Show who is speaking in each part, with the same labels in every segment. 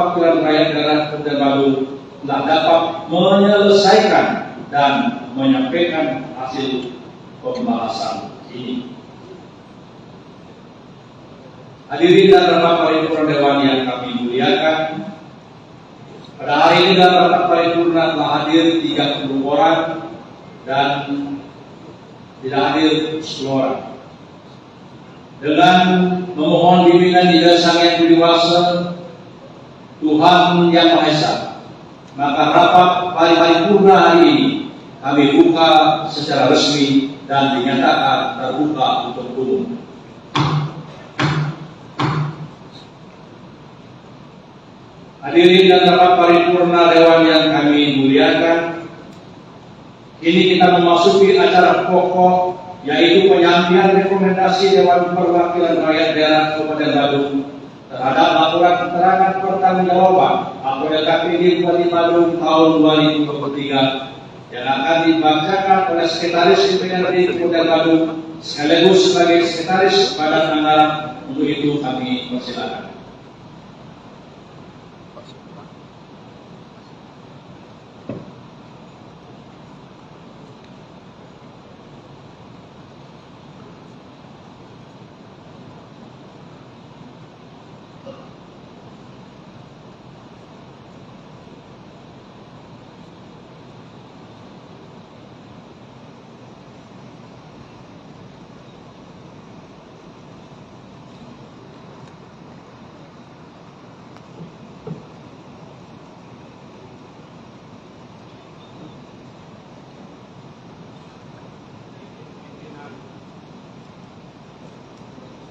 Speaker 1: Perwakilan Rakyat Daerah Kabupaten Badung telah dapat menyelesaikan dan menyampaikan hasil pembahasan ini. Hadirin dan rapat paripurna Dewan yang kami muliakan, pada hari ini dalam rapat paripurna telah hadir 30 orang dan tidak hadir 10 orang. Dengan memohon bimbingan Ida Sang Yang Budi Wasa, Tuhan Yang Maha Esa, maka rapat paripurna hari ini kami buka secara resmi dan dinyatakan terbuka untuk umum. Hadirin dan rapat paripurna Dewan yang kami muliakan, kini kita memasuki acara pokok, yaitu penyampaian rekomendasi Dewan Perwakilan Rakyat Daerah Kabupaten Badung terhadap laporan keterangan pertanggungjawaban Apodel KPD Bupati Badung tahun 2023 yang akan dibacakan oleh Sekretaris DPRD Kabupaten Badung sekaligus sebagai Sekretaris Badan Anggaran. Untuk itu kami persilakan.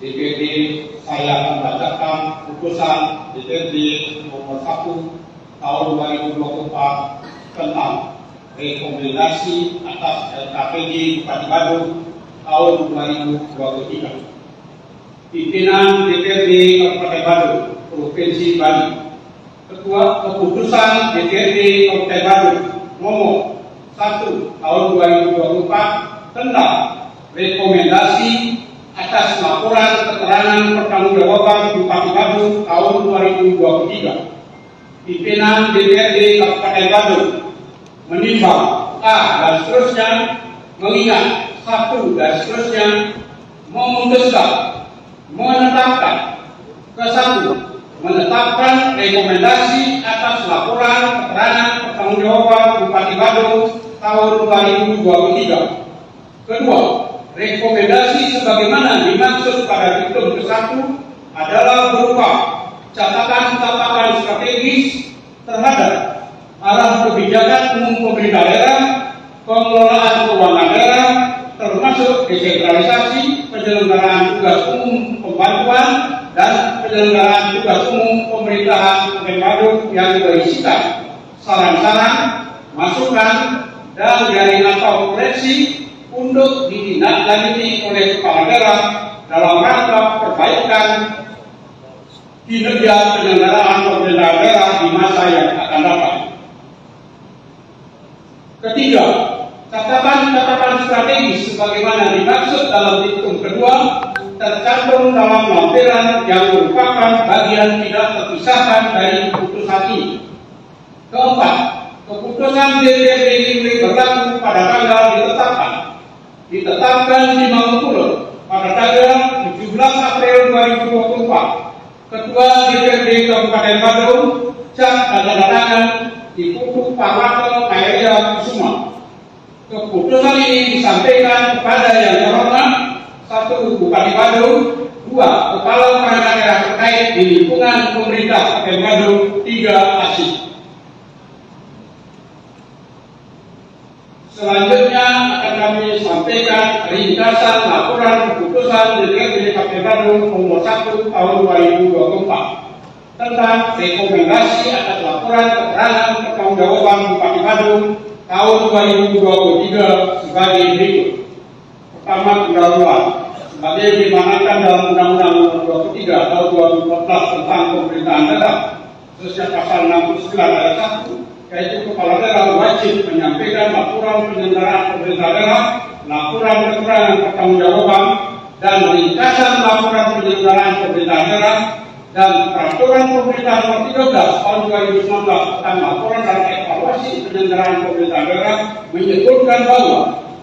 Speaker 2: DPRD, saya akan bacakan putusan DPRD nomor 1 tahun 2024 tentang rekomendasi atas LKPD Bupati Badung tahun 2023. Pimpinan DPRD Kabupaten Badung, Provinsi Bali. Keputusan DPRD Kabupaten Badung nomor 1 tahun 2024 tentang rekomendasi atas laporan keterangan pertanggungjawaban Bupati Badung tahun 2023. Pimpinan DPRD Kabupaten Badung menimbang A dan seterusnya, mengingat 1 dan seterusnya, memutuskan menetapkan ke-1 menetapkan rekomendasi atas laporan keterangan pertanggungjawaban Bupati Badung tahun 2023. Kedua, rekomendasi sebagaimana dimaksud pada diktum ke-1 adalah berupa catatan-catatan strategis terhadap arah kebijakan umum pemerintah daerah, pengelolaan keuangan daerah, termasuk desentralisasi, penyelenggaraan tugas umum pembantuan, dan penyelenggaraan tugas umum pemerintahan Kabupaten Badung yang berisikan saran-saran, masukan, dan jaringan atau koreksi untuk ditindaklanjuti oleh kepala daerah dalam rangka perbaikan kinerja penyelenggaraan pemerintahan daerah di masa yang akan datang. Ketiga, catatan-catatan strategis sebagaimana dimaksud dalam diktum kedua tercantum dalam lampiran yang merupakan bagian tidak terpisahkan dari keputusan ini. Keempat, keputusan DPRD ini berlaku pada tanggal ditetapkan di Mangkulo pada tanggal 17 April 2024. Ketua DPRD Kabupaten Badung cap dan tanda tangan di Putu Parwata Kaya Kusuma. Keputusan ini disampaikan kepada yang terhormat 1. Bupati Badung, 2. Kepala daerah terkait di lingkungan pemerintah Kabupaten Badung, 3. ASIP. Selanjutnya akan kami sampaikan ringkasan laporan keputusan DPRD Kabupaten Badung nomor 1 tahun 2024 tentang rekomendasi atas laporan keterangan pertanggungjawaban Bupati Badung tahun 2023 sebagai berikut. Pertama, pendahuluan. Sebagai dimanakan dalam Undang-Undang Nomor 23 tahun 2014 tentang pemerintahan daerah, khususnya pasal 69 ayat 1, yaitu kepala daerah wajib menyampaikan laporan penyelenggaraan pemerintah daerah, laporan keterangan pertanggungjawaban, dan ringkasan laporan penyelenggaraan pemerintah daerah dan Peraturan Pemerintah Nomor 13 Tahun 2019 tentang laporan dan evaluasi penyelenggaraan pemerintahan daerah menyebutkan bahwa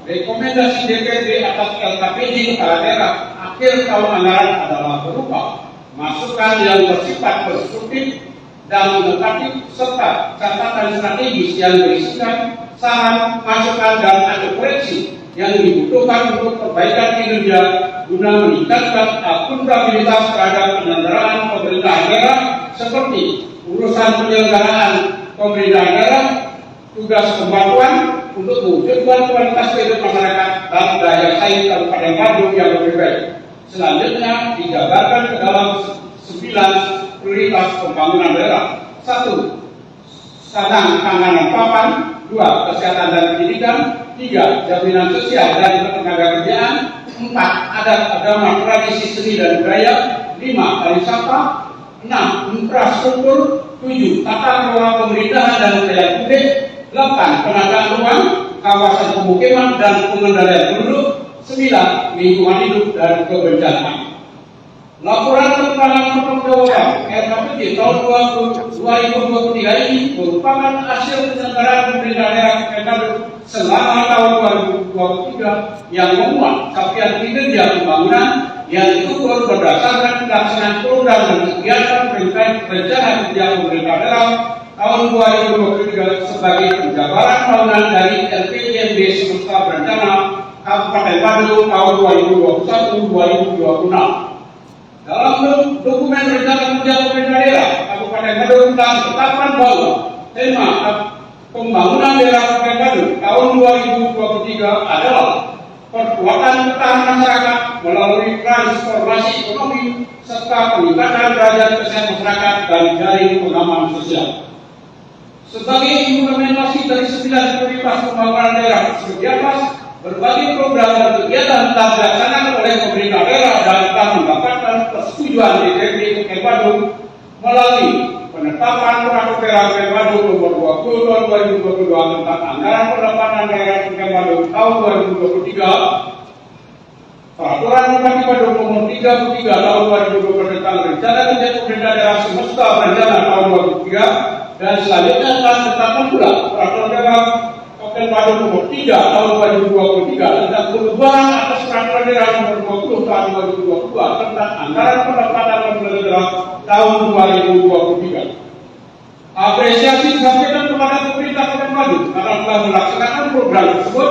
Speaker 2: rekomendasi DPRD atas LKPD kepala daerah akhir tahun anggaran adalah berupa masukan yang bersifat konstruktif dan inovatif serta catatan strategis yang berisikan saran, masukan, dan ada koreksi yang dibutuhkan untuk perbaikan kinerja guna meningkatkan akuntabilitas terhadap penyelenggaraan pemerintahan daerah seperti urusan penyelenggaraan pemerintahan daerah, tugas pembantuan untuk mewujudkan kualitas hidup masyarakat dan daya saing Kabupaten Bandung yang lebih baik. Selanjutnya dijabarkan ke dalam 9 prioritas pembangunan daerah. 1. Sadang panganan papan. 2. Kesehatan dan pendidikan. 3. Jaminan sosial dan ketenagakerjaan. 4. Adat agama, tradisi seni dan budaya. 5. Pariwisata. 6. Infrastruktur. 7. Tata kelola pemerintahan dan pelayanan publik. 8. Penataan ruang, kawasan pemukiman dan pengendalian penduduk. 9. Lingkungan hidup dan kebencanaan. Laporan tentang pertanggungjawaban LKPD tahun 2023 ini merupakan hasil penyelenggaraan pemerintah daerah Kabupaten selama tahun 2023 yang memuat capaian kinerja pembangunan yang diukur berdasarkan pelaksanaan program dan kegiatan rencana kerja pemerintah daerah tahun 2023 sebagai penjabaran tahunan dari LPJMD Semesta Berencana Kabupaten Bandung tahun 2021-2026. Dalam dokumen rencana kerja pemerintah daerah Kabupaten Bandung telah ditetapkan bahwa tema pembangunan daerah Kabupaten Bandung tahun 2023 adalah perkuatan ketahanan masyarakat melalui transformasi ekonomi serta peningkatan derajat kesehatan masyarakat dan jaring pengaman sosial. Sebagai implementasi dari 9 prioritas pembangunan daerah tersebut di atas, berbagai program dan kegiatan telah dilaksanakan oleh pemerintah daerah dan telah mendapatkan persetujuan DPRD Kabupaten Bandung melalui penetapan Peraturan Kabupaten Bandung Nomor 20 Tahun 2022 tentang anggaran pendapatan daerah Kabupaten Bandung tahun 2023, Peraturan Bupati Bandung Nomor 33 Tahun 2022 tentang rencana kerja pemerintah daerah semesta berencana tahun 2023, dan selanjutnya telah ditetapkan pula Peraturan Daerah Kabupaten Bandung Nomor 3 Tahun 2023 tentang perubahan atas Peraturan Daerah Nomor 20 Tahun 2022 tentang anggaran pendapatan pemerintah daerah tahun 2023. Apresiasi disampaikan kepada pemerintah Kabupaten Bandung karena telah melaksanakan program tersebut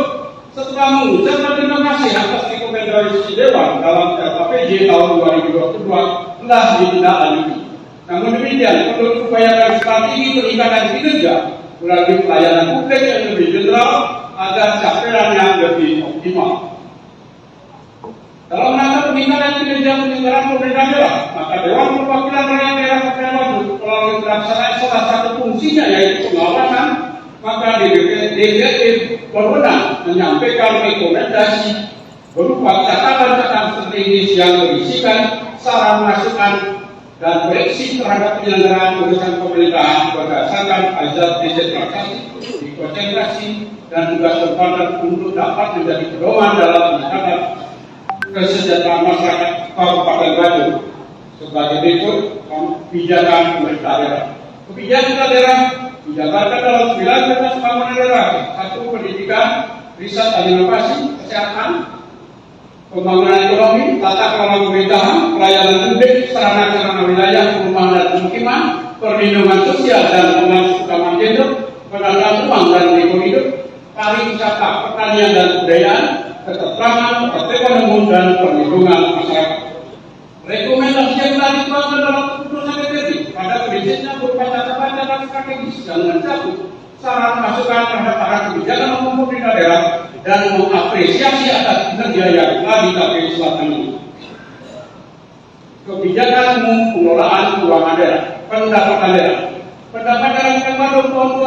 Speaker 2: setelah mengucapkan terima kasih atas rekomendasi Dewan dalam LKPJ tahun 2022 telah ditindaklanjuti. Namun demikian, perlu upayakan strategi peningkatan kinerja melalui pelayanan publik yang lebih general agar capaian yang lebih optimal. Dalam rangka peningkatan kinerja penyelenggaraan pemerintah daerah, maka Dewan Perwakilan Rakyat Daerah Kabupaten Bandung melalui pelaksanaan salah satu fungsinya yaitu pengawasan, maka DPRD berwenang menyampaikan rekomendasi berupa catatan-catatan strategis yang berisikan saran masukan dan koreksi terhadap penyelenggaraan urusan pemerintahan berdasarkan azas desentralisasi, dekonsentrasi, dan tugas tempatan untuk dapat menjadi pedoman dalam meningkatkan kesejahteraan masyarakat Kabupaten Bandung. Sebagai berikut kebijakan pemerintah daerah. Kebijakan daerah dijabarkan dalam 9 prioritas pembangunan daerah. 1. Pendidikan, riset dan inovasi, kesehatan, pembangunan ekonomi, tata kelola pemerintahan, pelayanan publik, sarana wilayah, perumahan dan pemukiman, perlindungan sosial dan pengasuhan gender, penataan ruang dan lingkungan hidup, pariwisata, pertanian dan kebudayaan, keterangan, ketertiban umum dan perlindungan masyarakat. Rekomendasi yang telah dikeluarkan dalam keputusan DPRD pada prinsipnya berupa catatan-catatan strategis yang mencakup saran masukan terhadap arah kebijakan umum pemerintah daerah dan mengapresiasi atas kinerja yang telah dicapai selama ini. Kebijakan umum pengelolaan keuangan daerah, pendapatan daerah. Pendapatan daerah Kabupaten Bandung tahun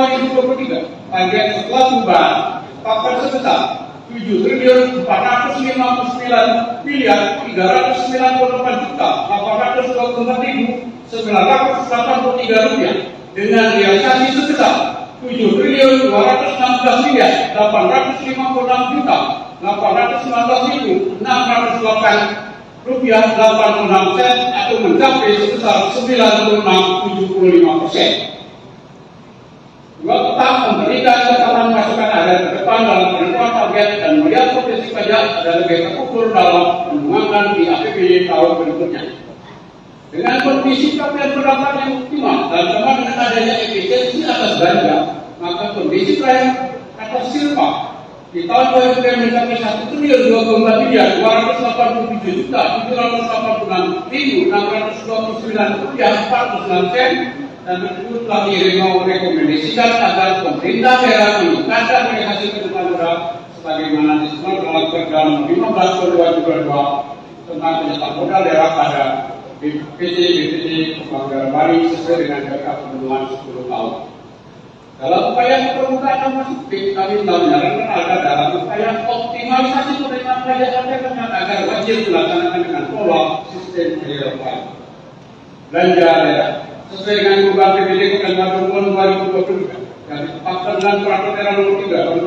Speaker 2: 2023 target setelah perubahan papan sebesar 7.459.398.823.922 rupiah dengan realisasi sebesar 7.216.856.819.608 rupiah 86 sen atau mencapai sebesar 96,75%. Juga tetap memberikan catatan masukan ada ke depan dalam penentuan target dan melihat potensi pajak ada lebih terukur dalam pengembangan di APBD tahun berikutnya. Dengan kondisi capaian pendapatan yang optimal dan tambah dengan adanya efisiensi atas belanja, maka kondisi pelayanan atau silpa di tahun 2000 mencapai 1.224.786.689 rupiah 46 sen dan tersebut telah direkomendasikan agar pemerintah daerah meningkatkan hasil kehidupan daerah sebagaimana disebut dalam Program 15 tahun 2022 tentang penyetaan modal daerah pada BPJS Pembangunan Bali sesuai dengan jangka pemenuhan 10 tahun. Dalam upaya mempermudah masuk kami telah menyarankan agar dalam upaya optimalisasi penerimaan pajak agar wajib dilaksanakan dengan pola sistem real time belanja daerah sesuai dengan perubahan PBD Kota Bandung tahun 2022 dan ditetapkan dalam Peraturan Daerah Nomor 3 Tahun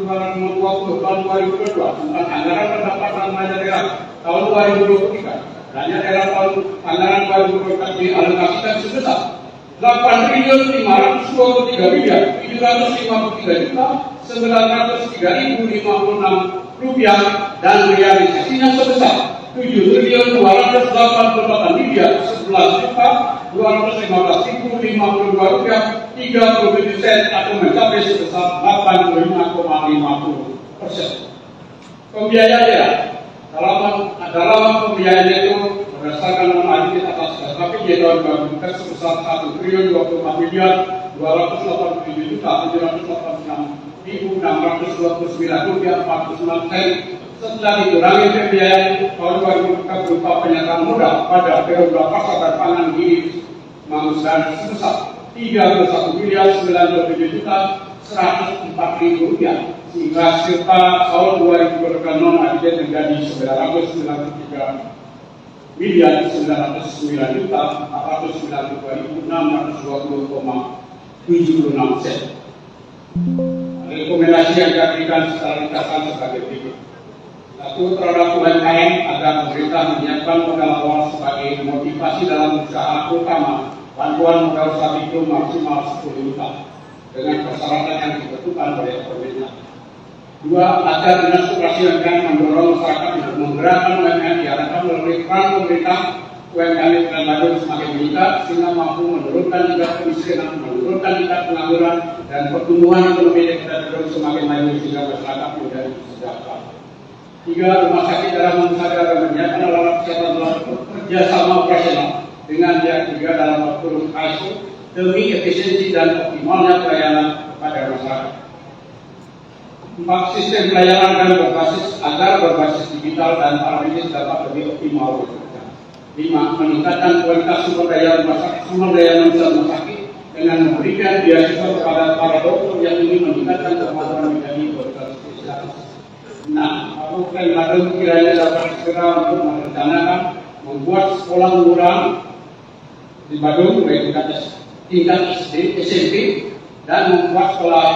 Speaker 2: 220 tahun 2022 tentang anggaran pendapatan belanja daerah tahun 2023. Belanja daerah tahun anggaran 2023 dialokasikan sebesar 8.553.953.903.556 rupiah dan realisasinya sebesar 7.211.11.215.052 rupiah 37 sen atau mencapai sebesar 85,50%. Pembiayaan daerah dalam pembiayaan itu berdasarkan mengajukan atas SKPJ tahun 2000 sebesar 1.287.789.629 rupiah 46 sen setelah dikurangi pembiayaan tahun 2000 berupa penyataan modal pada periode pasar dan pangan di Mangusdan sebesar 31.097.104.000 rupiah sehingga serta tahun 2000 non adiden menjadi 993.992.620,76 sen. Rekomendasi yang diberikan secara ringkasan sebagai berikut. 1. Terhadap UMKM agar pemerintah menyiapkan modal awal sebagai motivasi dalam usaha, terutama bantuan modal usaha itu maksimal 10 juta dengan persyaratan yang ditentukan oleh pemerintah. 2. Agar Dinas Koperasi UMKM mendorong masyarakat untuk menggerakkan UMKM diarahkan melalui peran pemerintah UMKM di Bandung semakin meningkat sehingga mampu menurunkan tingkat kemiskinan, menurunkan tingkat pengangguran dan pertumbuhan ekonomi di Kota Bandung semakin maju sehingga masyarakat menjadi sejahtera. 3. Rumah sakit dalam mengusahakan agar menyiapkan alat kesehatan dalam kerjasama operasional dengan pihak ketiga dalam waktu ISO demi efisiensi dan optimalnya pelayanan kepada masyarakat. 4. Sistem pelayanan agar berbasis digital dan parameter dapat lebih optimal bekerja. 5. Meningkatkan kualitas sumber daya manusia rumah sakit dengan memberikan beasiswa kepada para dokter yang ingin meningkatkan kemampuan menjadi dokter spesialis. 6. Kabupaten Bandung kiranya dapat segera untuk merencanakan membuat sekolah unggulan di Bandung baik tingkat SD, SMP dan membuat sekolah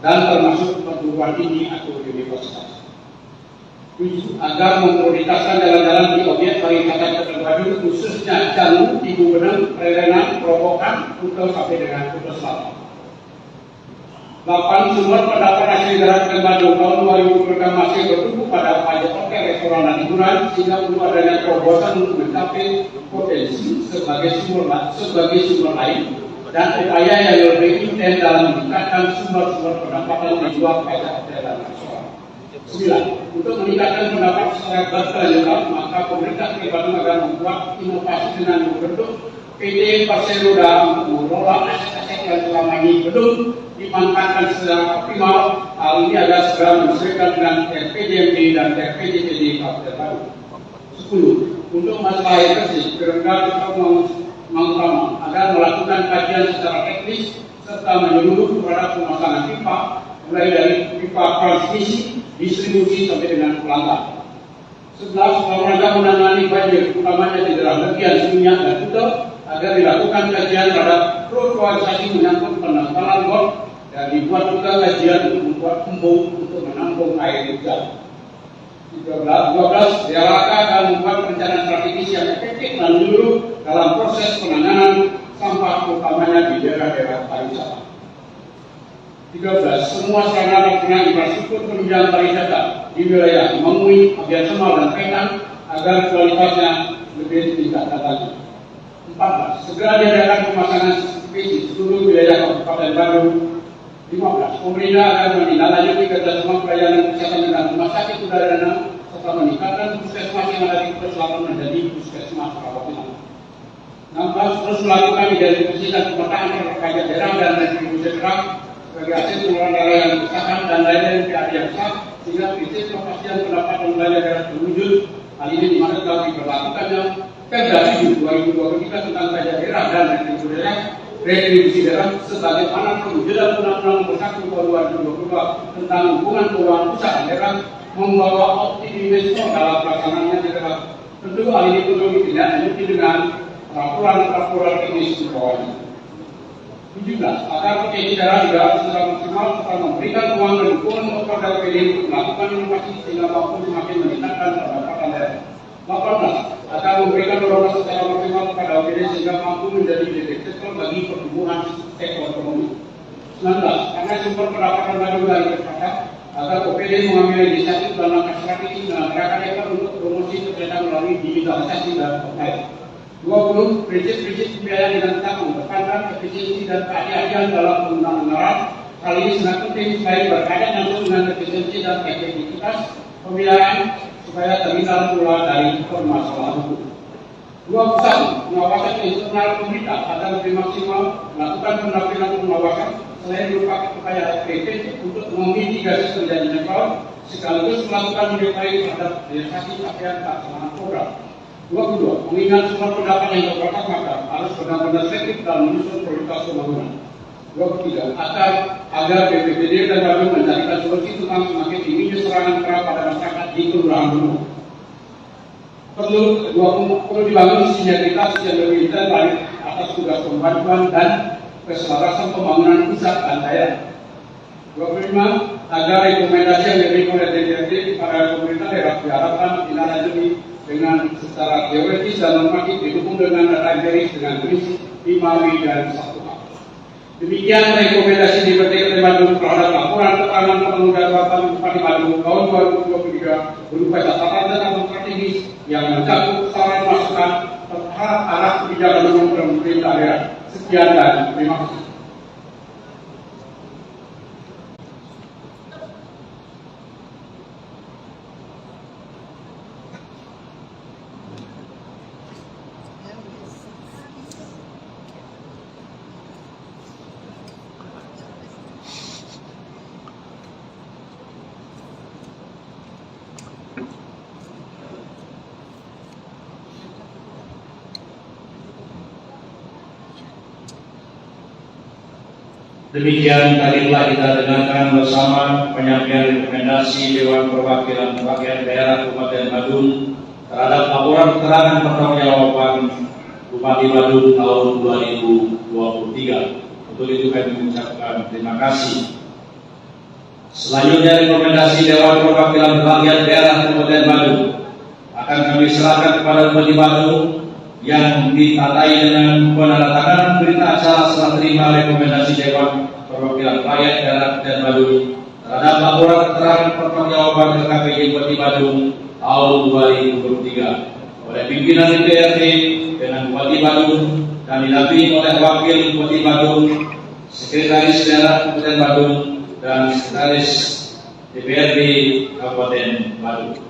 Speaker 2: dan termasuk perguruan tinggi atau universitas. 7. Agar memprioritaskan jalan-jalan di objek pariwisata Kota Bandung khususnya Jalur, Ibu Benang, Prerenan, Robokan, Kuto sampai dengan Kuto Selatan. 8. Sumber pendapatan asli daerah Kota Bandung tahun 2000 masih bertumbuh pada pajak hotel, restoran dan hiburan sehingga perlu adanya terobosan untuk mencapai potensi sebagai sumber lain dan upaya yang lebih intens dalam meningkatkan sumber-sumber pendapatan di luar pajak hotel dan restoran. 9. Untuk meningkatkan pendapatan secara berkelanjutan, maka pemerintah Kota Bandung akan membuat inovasi dengan membentuk PT Perseroda untuk mengelola aset-aset yang selama ini belum dimanfaatkan secara optimal. Hal ini agar segera menyesuaikan dengan RPJMD dan RPJMD Kabupaten Bandung. 10. Untuk masalah air bersih, Pemda mengutamakan agar melakukan kajian secara teknis serta menyeluruh kepada pemasangan pipa mulai dari pipa transmisi, distribusi sampai dengan pelanggan. 11. Pemerintah menangani banjir utamanya di daerah Legian, Minyak dan Kuto agar dilakukan kajian terhadap protokalisasi menyangkut pendangkalan got dan dibuat juga kajian untuk membuat embung untuk menampung air hujan. 12. Diarahkan dan membuat perencanaan strategis yang efektif dan menyeluruh dalam proses penanganan sampah utamanya di daerah-daerah pariwisata. 13. Semua sarana dan infrastruktur penunjang pariwisata di wilayah Mengui, Abian Semal, dan Penang agar kualitasnya lebih ditingkatkan lagi. 14. Segera diadakan pemasangan CCTV di seluruh wilayah Kabupaten Bandung. 15. Pemerintah akan menindaklanjuti kerjasama pelayanan kesehatan dengan rumah sakit udara serta meningkatkan puskesmas yang ada di Kota Selatan menjadi puskesmas rawat inap. 16. Terus melakukan identifikasi dan pemetaan terkait daerah dan distribusi terang sebagai hasil pengelolaan daerah yang bersahkan dan lainnya yang tidak yang sah sehingga prinsip kepastian pendapat dan wilayah daerah terwujud. Hal ini di mana telah diberlakukannya Perda 7 2023 tentang pajak daerah dan retribusi daerah sebagai anak perwujudan Undang-Undang Nomor 1 Tahun 2022 tentang hubungan keuangan pusat dan daerah membawa optimisme dalam pelaksanaannya di daerah. Tentu hal ini perlu ditindaklanjuti dengan laporan teknis di bawahnya. 17. Agar potensi daerah juga secara maksimal serta memberikan uang dan dukungan kepada PD untuk melakukan inovasi sehingga mampu semakin meningkatkan pendapatan daerah. 18. Akan memberikan dorongan secara maksimal kepada OPD sehingga mampu menjadi detektor bagi pertumbuhan sektor ekonomi. 19. Karena sumber pendapatan baru dari masyarakat, agar OPD mengambil inisiatif dan langkah strategis dengan gerakan ekor untuk promosi kegiatan melalui digitalisasi dan online. 20. Prinsip-prinsip pembiayaan dengan tetap mengedepankan efisiensi dan kehati-hatian dalam penggunaan anggaran. Hal ini sangat penting selain berkaitan langsung dengan efisiensi dan efektivitas pembiayaan supaya terhindar pula dari permasalahan hukum. 21. Pengawasan internal pemerintah agar lebih maksimal melakukan pendampingan pengawasan selain berupa upaya preventif untuk memitigasi terjadinya fraud sekaligus melakukan monitoring terhadap realisasi capaian pelaksanaan program. 22. Mengingat semua pendapat yang terbatas maka harus benar-benar efektif dalam menyusun prioritas pembangunan. 23. Agar BPBD dan Bandung mencarikan solusi tentang semakin tingginya serangan kerap pada masyarakat di kelurahan Gunung. Perlu dibangun sinergitas yang lebih intens baik atas tugas pembantuan dan keselarasan pembangunan pusat dan daerah. 25. Agar rekomendasi yang diberikan oleh DPRD kepada pemerintah daerah diharapkan ditindaklanjuti dengan secara teoritis dan normatif didukung dengan data empiris dengan prinsip 5W dan 1A. Demikian rekomendasi di PTKT Bandung terhadap laporan keterangan penuh jabatan Bupati Bandung tahun 2023 berupa catatan dan strategis yang mencakup saran masukan terhadap arah kebijakan umum pemerintah daerah. Sekian dan terima kasih.
Speaker 1: Demikian tadi telah kita dengarkan bersama penyampaian rekomendasi Dewan Perwakilan Rakyat Daerah Kabupaten Bandung terhadap laporan keterangan pertanggungjawaban Bupati Bandung tahun 2023. Untuk itu kami mengucapkan terima kasih. Selanjutnya rekomendasi Dewan Perwakilan Rakyat Daerah Kabupaten Bandung akan kami serahkan kepada Bupati Bandung yang ditandai dengan penandatanganan berita acara serah terima rekomendasi Dewan Perwakilan Rakyat Daerah Kabupaten Bandung terhadap laporan keterangan pertanggungjawaban KPJ Bupati Bandung tahun 2023 oleh pimpinan DPRD dengan Bupati Bandung dan didampingi oleh Wakil Bupati Bandung, Sekretaris Daerah Kabupaten Bandung dan Sekretaris DPRD Kabupaten Bandung.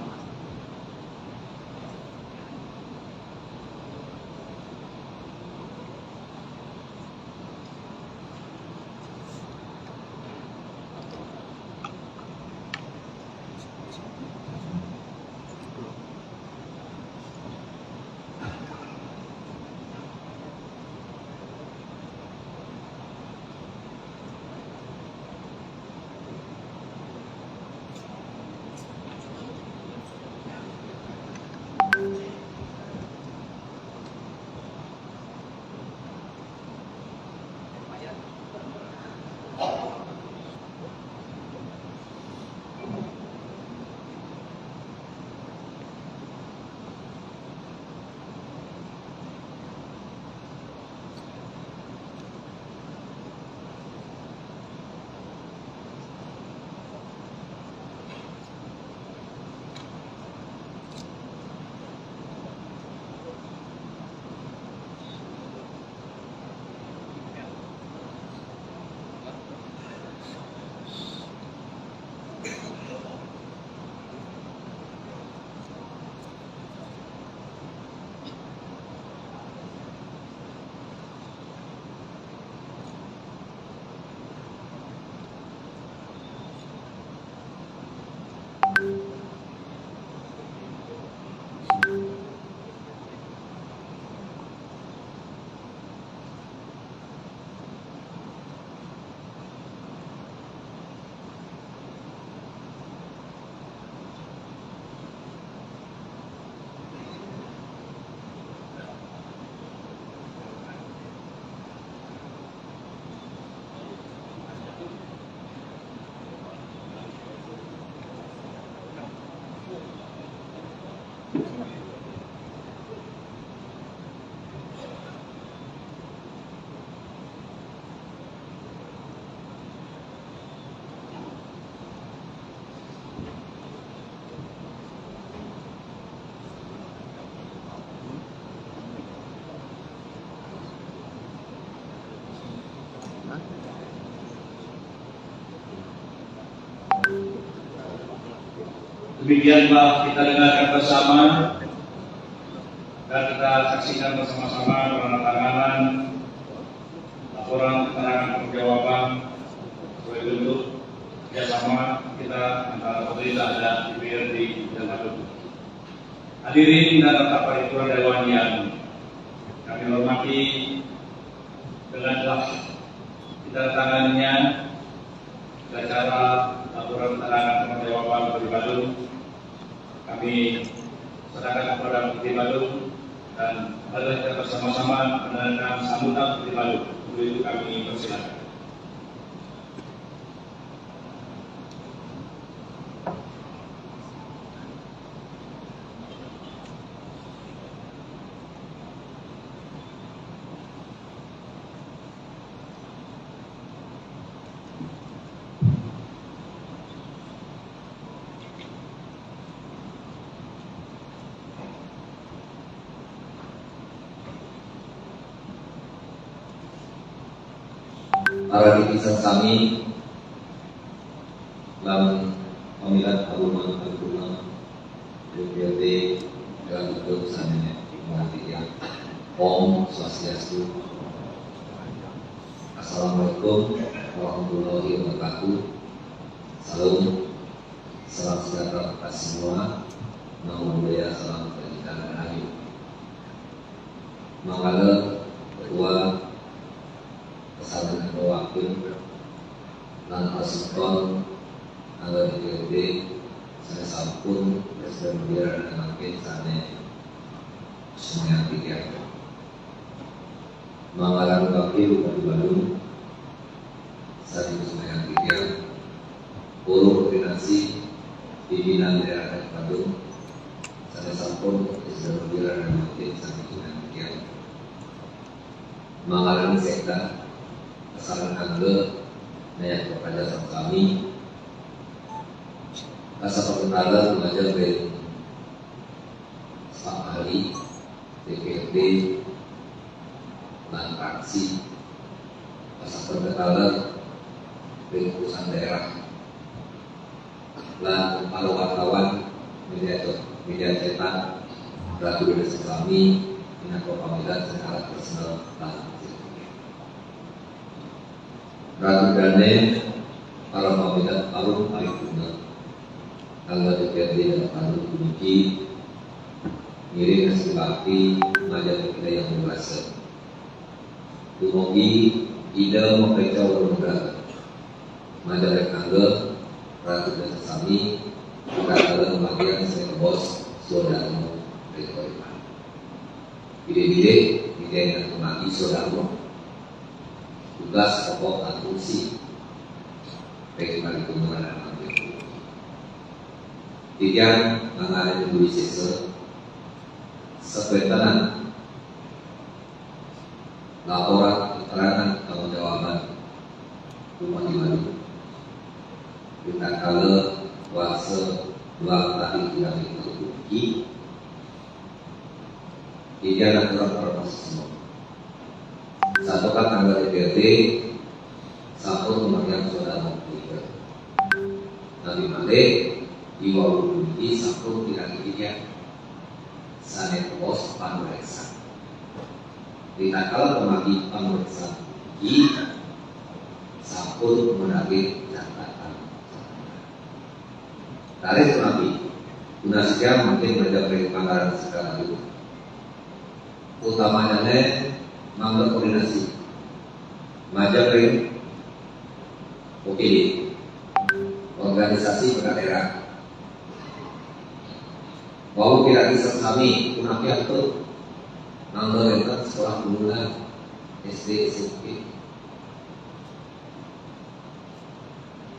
Speaker 1: Demikianlah kita dengarkan bersama dan kita saksikan bersama-sama penandatanganan laporan keterangan perjawaban sebagai bentuk kerjasama kita antara pemerintah dan DPRD dan Badung. Hadirin dan tetap paripurna Dewan yang kami hormati, dengan telah kita tangannya acara laporan keterangan perjawaban Bupati Badung, kami serahkan kepada Bupati Badung dan mari kita bersama-sama menandakan sambutan Bupati Badung. Untuk itu kami persilakan.
Speaker 3: Para dipisah kami dalam pemilihan haluman paripurna DPRD dalam bentuk sananya yang Om Swastiastu. Assalamualaikum warahmatullahi wabarakatuh. Salam sejahtera kita semua. Namo Buddhaya, salam kebajikan rahayu. Mangala Ketua Kesalahan Wakil dan Pasukan Anggota DPRD saya sampun Presiden Beliau dan Makin sana semuanya tiga Manggalan Wakil Bupati Badung saya semuanya tiga Puru Koordinasi Pimpinan Daerah Badung saya sampun Presiden Beliau dan Makin sana semuanya tiga Manggalan Sekda kesalahan angga naik kepada sama kami kasar pertara mengajar dari staf ahli DPRD dan fraksi kasar pertara dari urusan daerah dan para wartawan media cetak radio desa kami dengan pemanggilan secara personal dan Ratu Gane, para pemimpin Arum Paripurna, anggota DPRD dan Badung Kunci, ngirim hasil bakti, majalah kita yang berhasil. Dumugi ide membaca lembaga, majalah kangge, Ratu dan Sami, kata bagian saya bos, saudara Rekoiman. Ide-ide yang kemaki saudara. Tugas pokok dan fungsi bagi paripurna dan wakil. Tiga mengenai peduli sisa sepedanan laporan keterangan pertanggungjawaban Bupati Badung dengan kala kuasa dua tadi tidak diperluki. Tiga aturan perpres semua. Satu kan anggota DPRD, satu pemegang saudara Mokliker. Nabi Malik, Iwa Wududi, satu tidak tiga, Sanet Pos Pamreksa. Ditakal pemagi pamreksa di satu menagih catatan. Tarik Nabi, guna sekian mungkin mencapai pelanggaran segala itu. Utamanya mangga koordinasi Majapahit OPD organisasi perangkat daerah bahwa kira kisah kami punakian itu mangga rentan sekolah menengah SD SMP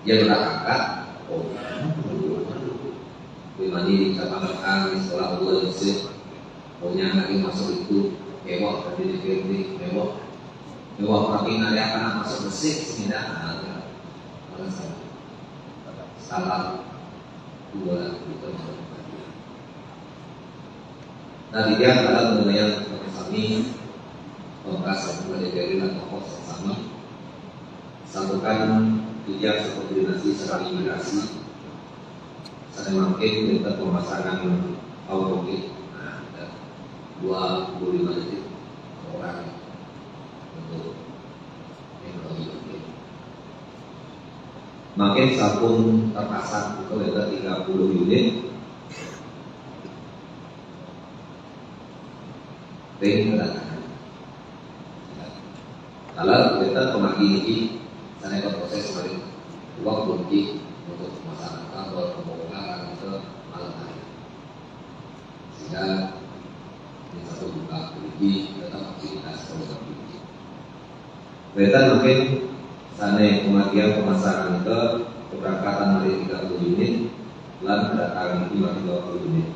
Speaker 3: dia berkata oh dimana dikatakan di sekolah dua Yusuf punya lagi masuk itu mewah dari DPRD mewah tapi nanti akan masuk bersih sehingga salah dua itu tadi dia adalah mengenai kami pembahasan DPRD dan tokoh sama satukan tujuan koordinasi serta imigrasi saya makin minta pemasangan automatik, nah, 25 detik orang untuk teknologi ini. Makin sabun terpasang itu ada 30 unit. Ring kedatangan. Kalau kita pemagi ini, saya ikut proses balik uang kunci untuk pemasangan kabel pembongkaran ke malam hari. Sehingga di satu buka kunci tetap aktivitas program kunci. Kita mungkin sana kematian pemasangan ke keberangkatan dari 30 unit dan kedatangan 20 unit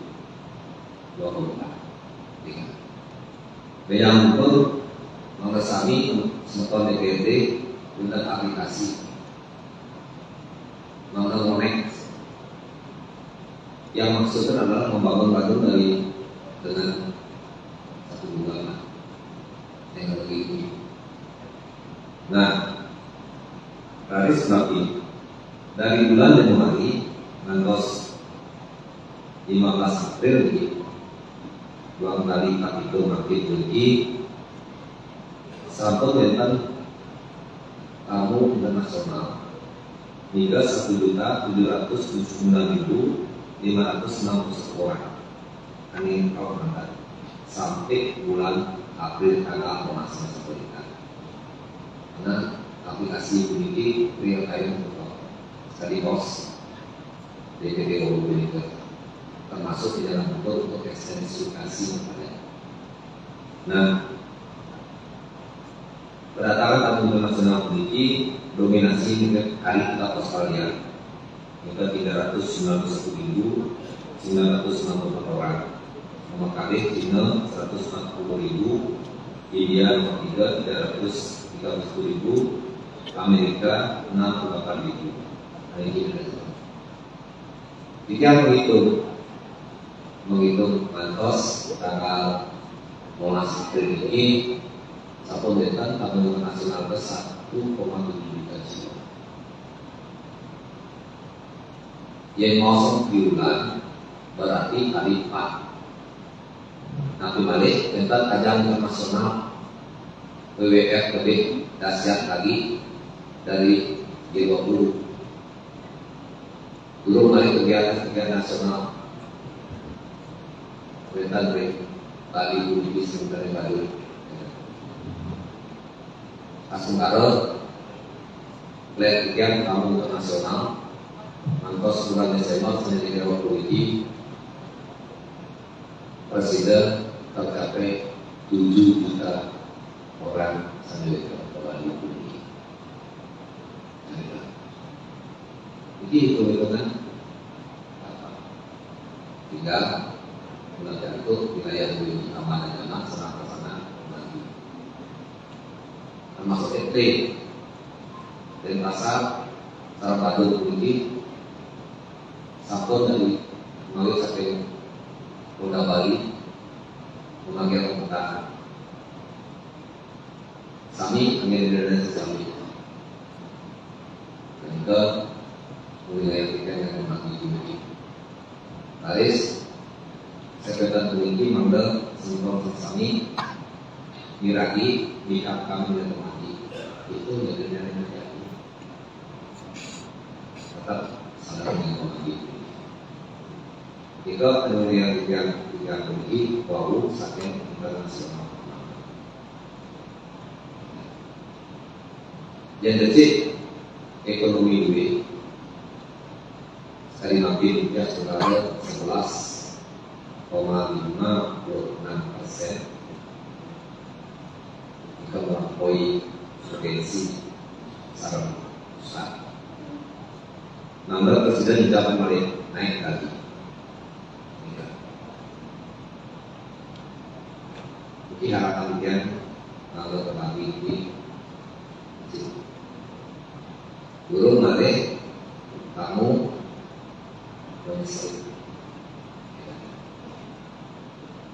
Speaker 3: 24. Yang pun mengesami setor DPD dengan aplikasi mengenai yang maksudnya adalah membangun batu dari dengan satu bulan teknologi ini. Nah, dari sebab ini dari bulan Januari ngantos 15 April ini dua kali kapito makin tinggi sampel tentang tamu internasional hingga 1.779.561 orang. Ini kalau berangkat sampai bulan April tanggal pemasangan sekolah. Karena aplikasi memiliki real time study cost DPD Robo termasuk di dalam bentuk untuk ekstensifikasi kepada. Nah, kedatangan tamu internasional memiliki dominasi hingga hari kita Australia hingga 391.964 orang. Nomor kali China 140.000, India nomor 3 330.000, Amerika 68.000. Hari ini jika menghitung mantos tanggal Monas April ini satu bentang tamu internasional ke 1,7 juta jiwa. Yang kosong bulan berarti kali 4. Nah, kembali tentang ajang internasional WWF lebih dahsyat lagi dari G20. Belum ada kegiatan nasional Wetan Bali Budi sebenarnya Bali Asungkaro kegiatan tamu internasional mantos bulan Desember menjadi waktu ini Presiden tercapai 7 juta orang sambil ke Bali Budi. Jadi hitung-hitungan tinggal belajar itu wilayah lebih aman dan nyaman serang ke sana lagi. Termasuk ET dan pasar cara padu tinggi satu dari melalui sampai Polda Bali memakai pemutaran sami angin dan sesami dan ke wilayah kita yang membagi ini. Laris Sekretariat Tinggi Mandel Singkong Sami Miragi Bikap kami dan Temati itu jadi dari tetap sadar dengan Temati. Jika kemudian tiga tinggi bau sakit internasional. Yang detik ekonomi ini sekali lagi ya saudara 11,56% jika melampaui provinsi sarang pusat. Namun Presiden tidak kembali naik lagi. Jadi harapan dia kalau tetapi ini belum ada kamu domestik.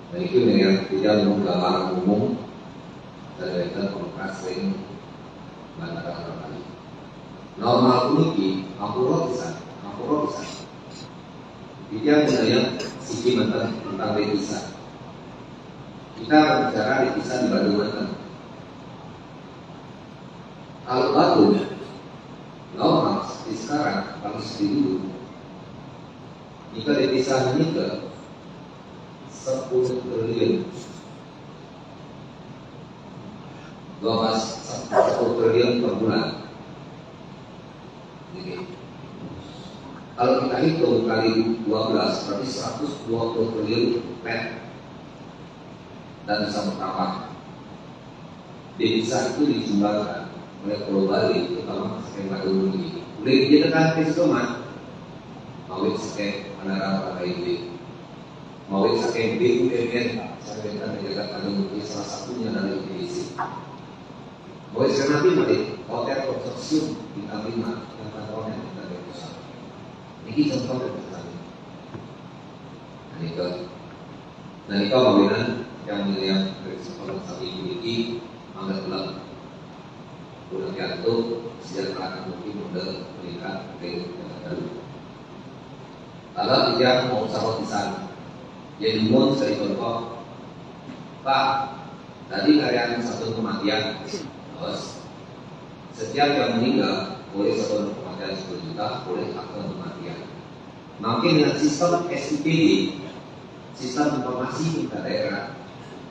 Speaker 3: Dan itu dengan tidak menggambar umum dan dengan pengkasih bandara kali. Normal ini, ampuro bisa. yang mengenai sisi tentang devisa. Kita berbicara devisa di Bandung. Kalau batu normal seperti sekarang, kalau seperti dulu, jika devisa meningkat 10 triliun, 10 triliun per bulan. Jadi, kalau kita hitung kali 12 berarti 120 triliun pet dan bisa bertambah. Devisa itu disumbangkan oleh Pulau Bali, terutama sekian Bandung ini. Boleh dijadikan instrumen, mau sekian Manara pakai ini, mau sekian BUMN, saya kira menjaga Bandung ini salah satunya dari Indonesia. Mau sekian nanti mari hotel konsorsium kita terima yang kantornya kita besar. Ini contoh dari kami. Nah itu pembangunan yang melihat dari sekolah saat ini angkat ulang. Kemudian itu sejahtera mungkin modal meningkat ke baru. Kalau tidak mau usaha di sana, jadi mohon saya contoh, Pak, tadi karyawan satu kematian, terus setiap yang meninggal boleh satu kematian 10 juta, boleh akte kematian. Makin dengan sistem SIPD, sistem informasi kita daerah,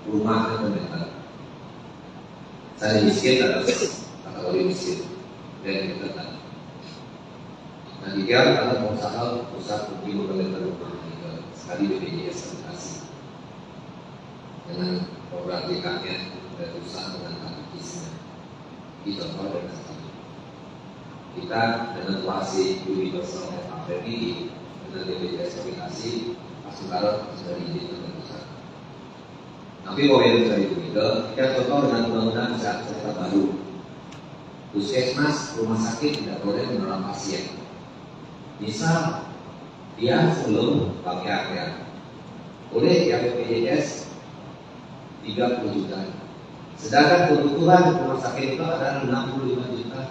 Speaker 3: rumah dan pemerintah. Saya miskin adalah kategori miskin dan kegiatan. Nah, jika ada pengusaha pusat mungkin pemerintah rumah sekali BPJS aplikasi dengan program DKN dan usaha dengan aplikasinya. Itu contoh dari kami. Kita dengan kuasi universal APBD dengan BPJS aplikasi Asukara sudah diizinkan oleh pusat. Tapi kalau yang dari itu kita contoh dengan undang-undang kesehatan baru. Puskesmas, rumah sakit tidak boleh menolong pasien. Misal dia sebelum pakai area, boleh ya BPJS 30 juta. Sedangkan kebutuhan rumah sakit itu adalah 65 juta.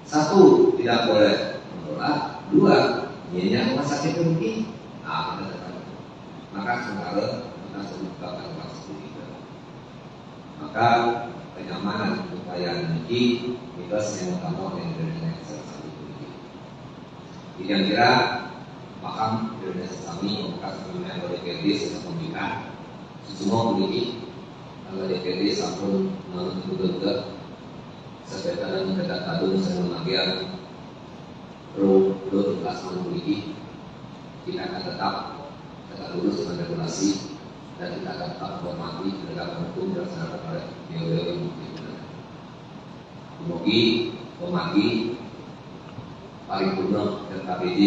Speaker 3: Satu, tidak boleh menolak. Dua, biaya rumah sakit tinggi. Maka sementara kita sebutkan rumah sakit. Maka kenyamanan upaya ini kita semua tambah yang dari satu ini. Kira-kira makam dari kami membuka sebenarnya oleh DPRD secara pembimbingan semua politik kalau DPRD sampun menentukan sesuai dengan ketat tadung saya mengajar pro pelaksanaan politik kita akan tetap lurus dengan regulasi dan kita akan tetap menghormati penegakan hukum dan secara oleh beliau yang mungkin. Semoga memagi paripurna dan KPD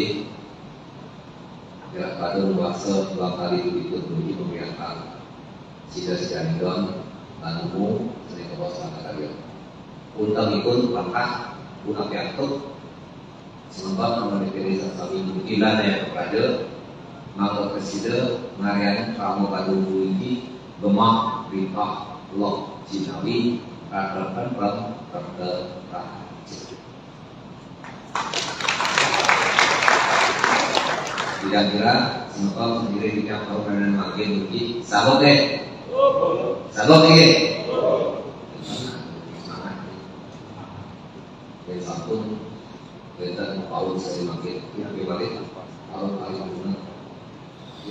Speaker 3: yang pada luasa 2 kali berikut menuju pemerintahan sida sejanidon dan umum seni kebawasan karya. Untang ikut langkah unak yantuk sebab nama DPD sasami mungkinan yang kepada maka presiden ngarian kamu Bandung ini gemah ripah lok Cinawi katakan bang terdekat. Kira-kira semoga sendiri tidak tahu dan makin begini. Sabot deh, sabot deh. Semangat. Dan satu kita mau saya makin yang balik kalau paling benar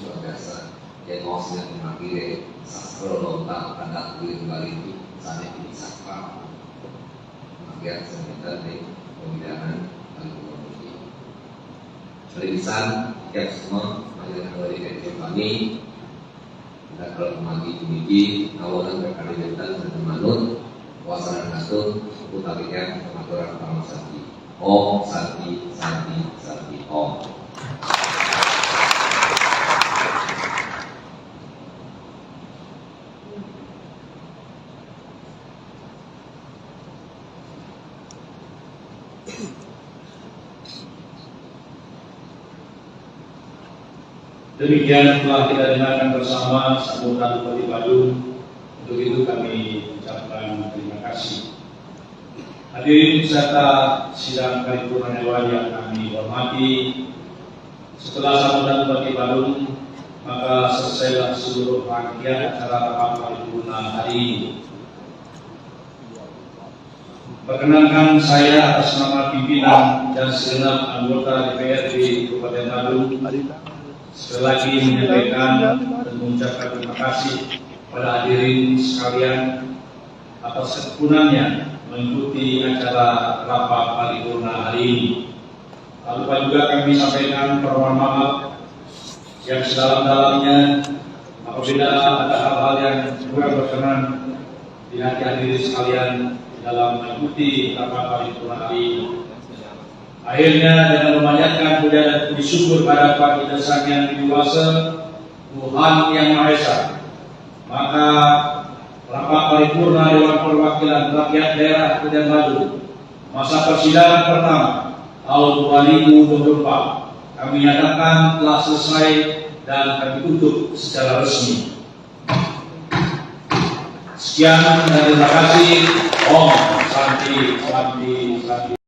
Speaker 3: luar biasa. Yang mau saya makin sastra lontar adat kulit kembali sana ini sakral. Makin saya minta dari pembidangan Perisan yang semua majelis dari KPD kami dan kalau memagi tumiti awalan berkalimantan dan manut wasaran katun utawikan pengaturan Parma Sakti Om Sakti Sakti Sakti Om.
Speaker 1: Demikian telah kita dengarkan bersama sambutan Bupati Bandung. Untuk itu kami ucapkan terima kasih. Hadirin peserta sidang paripurna dewan yang kami hormati, Setelah sambutan Bupati Badung, maka selesailah seluruh rangkaian acara rapat paripurna hari ini. Perkenankan saya atas nama pimpinan dan segenap anggota DPRD Kabupaten Badung sekali lagi menyampaikan dan mengucapkan terima kasih pada hadirin sekalian atas ketekunannya mengikuti acara rapat paripurna hari ini. Lalu juga kami sampaikan permohonan maaf yang sedalam-dalamnya apabila ada hal-hal yang kurang berkenan di hati hadirin sekalian dalam mengikuti rapat paripurna hari ini. Akhirnya dengan memanjatkan puja dan puji syukur pada Pak Kita Sang Yang Kuasa Tuhan Yang Maha Esa, maka rapat paripurna Dewan Perwakilan Rakyat Daerah Kabupaten Badung masa persidangan pertama tahun 2024 kami nyatakan telah selesai dan kami tutup secara resmi. Sekian dan terima kasih. Om Santi Santi Santi.